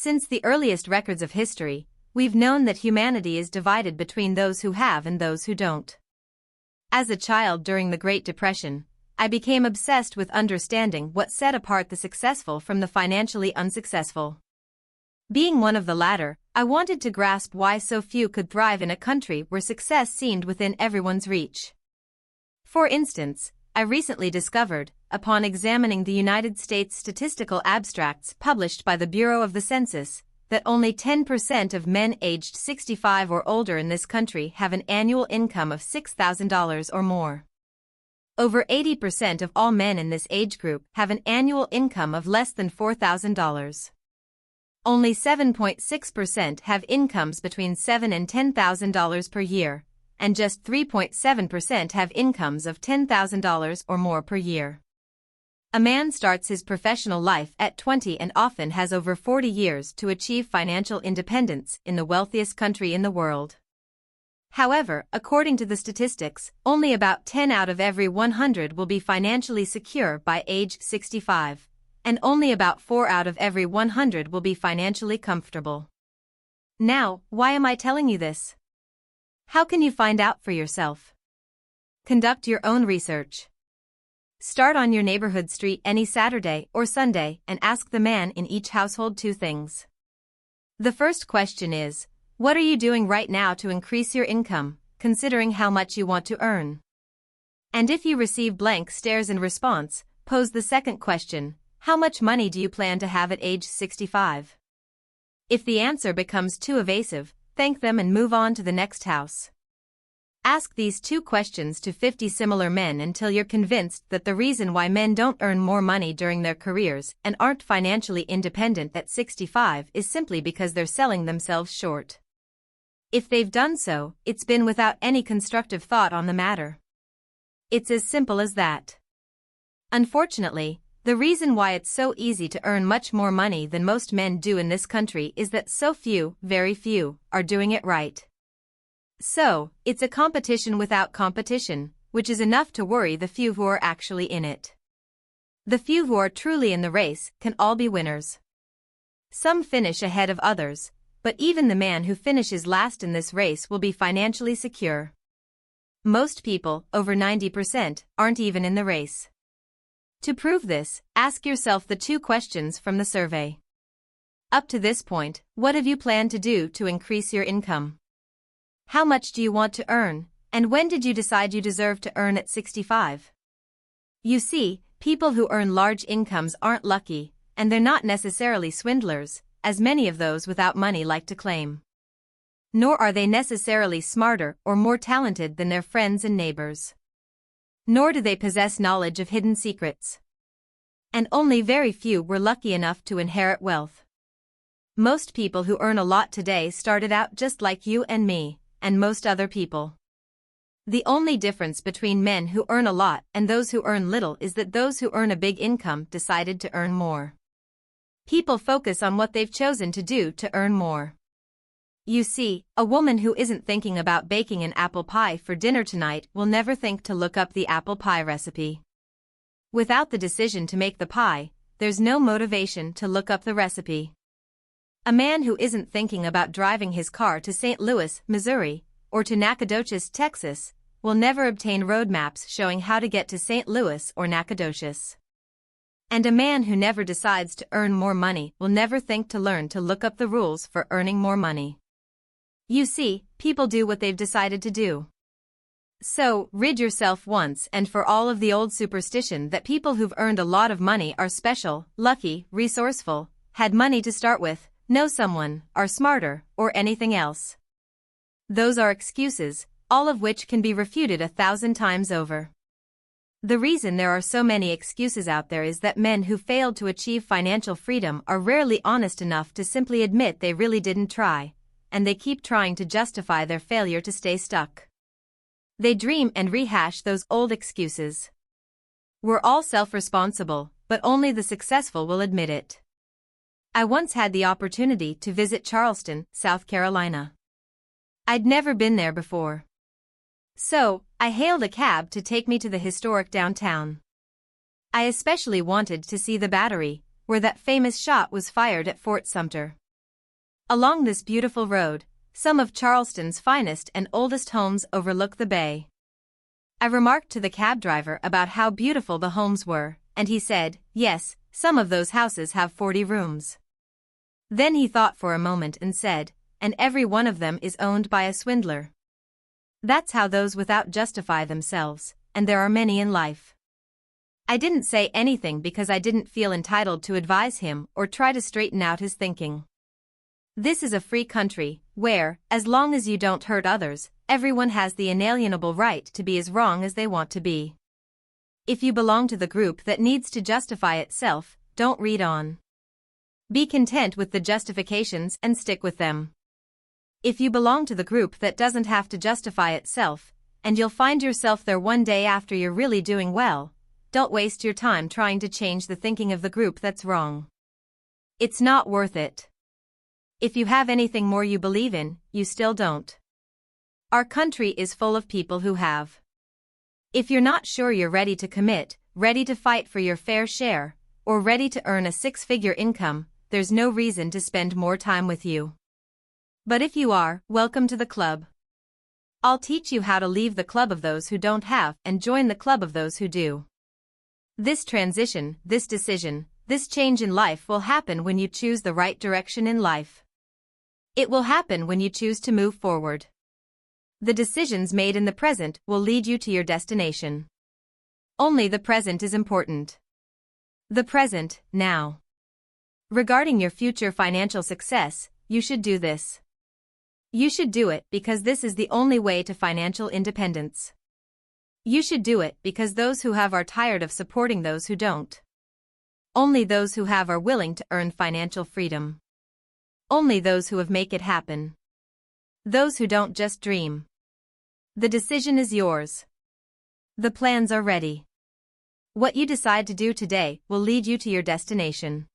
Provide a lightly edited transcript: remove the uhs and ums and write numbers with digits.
Since the earliest records of history, we've known that humanity is divided between those who have and those who don't. As a child during the Great Depression, I became obsessed with understanding what set apart the successful from the financially unsuccessful. Being one of the latter, I wanted to grasp why so few could thrive in a country where success seemed within everyone's reach. For instance, I recently discovered, upon examining the United States statistical abstracts published by the Bureau of the Census, that only 10% of men aged 65 or older in this country have an annual income of $6,000 or more. Over 80% of all men in this age group have an annual income of less than $4,000. Only 7.6% have incomes between $7,000 and $10,000 per year, and just 3.7% have incomes of $10,000 or more per year. A man starts his professional life at 20 and often has over 40 years to achieve financial independence in the wealthiest country in the world. However, according to the statistics, only about 10 out of every 100 will be financially secure by age 65, and only about 4 out of every 100 will be financially comfortable. Now, why am I telling you this? How can you find out for yourself? Conduct your own research. Start on your neighborhood street any Saturday or Sunday and ask the man in each household 2 things. The first question is, what are you doing right now to increase your income, considering how much you want to earn? And if you receive blank stares in response, pose the second question, how much money do you plan to have at age 65? If the answer becomes too evasive, thank them and move on to the next house. Ask these 2 questions to 50 similar men until you're convinced that the reason why men don't earn more money during their careers and aren't financially independent at 65 is simply because they're selling themselves short. If they've done so, it's been without any constructive thought on the matter. It's as simple as that. Unfortunately, the reason why it's so easy to earn much more money than most men do in this country is that so few, very few, are doing it right. So, it's a competition without competition, which is enough to worry the few who are actually in it. The few who are truly in the race can all be winners. Some finish ahead of others, but even the man who finishes last in this race will be financially secure. Most people, over 90%, aren't even in the race. To prove this, ask yourself the 2 questions from the survey. Up to this point, what have you planned to do to increase your income? How much do you want to earn, and when did you decide you deserve to earn at 65? You see, people who earn large incomes aren't lucky, and they're not necessarily swindlers, as many of those without money like to claim. Nor are they necessarily smarter or more talented than their friends and neighbors. Nor do they possess knowledge of hidden secrets. And only very few were lucky enough to inherit wealth. Most people who earn a lot today started out just like you and me, and most other people. The only difference between men who earn a lot and those who earn little is that those who earn a big income decided to earn more. People focus on what they've chosen to do to earn more. You see, a woman who isn't thinking about baking an apple pie for dinner tonight will never think to look up the apple pie recipe. Without the decision to make the pie, there's no motivation to look up the recipe. A man who isn't thinking about driving his car to St. Louis, Missouri, or to Nacogdoches, Texas, will never obtain road maps showing how to get to St. Louis or Nacogdoches. And a man who never decides to earn more money will never think to learn to look up the rules for earning more money. You see, people do what they've decided to do. So, rid yourself once and for all of the old superstition that people who've earned a lot of money are special, lucky, resourceful, had money to start with, know someone, are smarter, or anything else. Those are excuses, all of which can be refuted 1,000 times over. The reason there are so many excuses out there is that men who failed to achieve financial freedom are rarely honest enough to simply admit they really didn't try, and they keep trying to justify their failure to stay stuck. They dream and rehash those old excuses. We're all self-responsible, but only the successful will admit it. I once had the opportunity to visit Charleston, South Carolina. I'd never been there before. So, I hailed a cab to take me to the historic downtown. I especially wanted to see the battery, where that famous shot was fired at Fort Sumter. Along this beautiful road, some of Charleston's finest and oldest homes overlook the bay. I remarked to the cab driver about how beautiful the homes were, and he said, "Yes, some of those houses have 40 rooms." Then he thought for a moment and said, "And every one of them is owned by a swindler." That's how those without justify themselves, and there are many in life. I didn't say anything because I didn't feel entitled to advise him or try to straighten out his thinking. This is a free country, where, as long as you don't hurt others, everyone has the inalienable right to be as wrong as they want to be. If you belong to the group that needs to justify itself, don't read on. Be content with the justifications and stick with them. If you belong to the group that doesn't have to justify itself, and you'll find yourself there one day after you're really doing well, don't waste your time trying to change the thinking of the group that's wrong. It's not worth it. If you have anything more you believe in, you still don't. Our country is full of people who have. If you're not sure you're ready to commit, ready to fight for your fair share, or ready to earn a six-figure income, there's no reason to spend more time with you. But if you are, welcome to the club. I'll teach you how to leave the club of those who don't have and join the club of those who do. This transition, this decision, this change in life will happen when you choose the right direction in life. It will happen when you choose to move forward. The decisions made in the present will lead you to your destination. Only the present is important. The present, now. Regarding your future financial success, you should do this. You should do it because this is the only way to financial independence. You should do it because those who have are tired of supporting those who don't. Only those who have are willing to earn financial freedom. Only those who have make it happen. Those who don't just dream. The decision is yours. The plans are ready. What you decide to do today will lead you to your destination.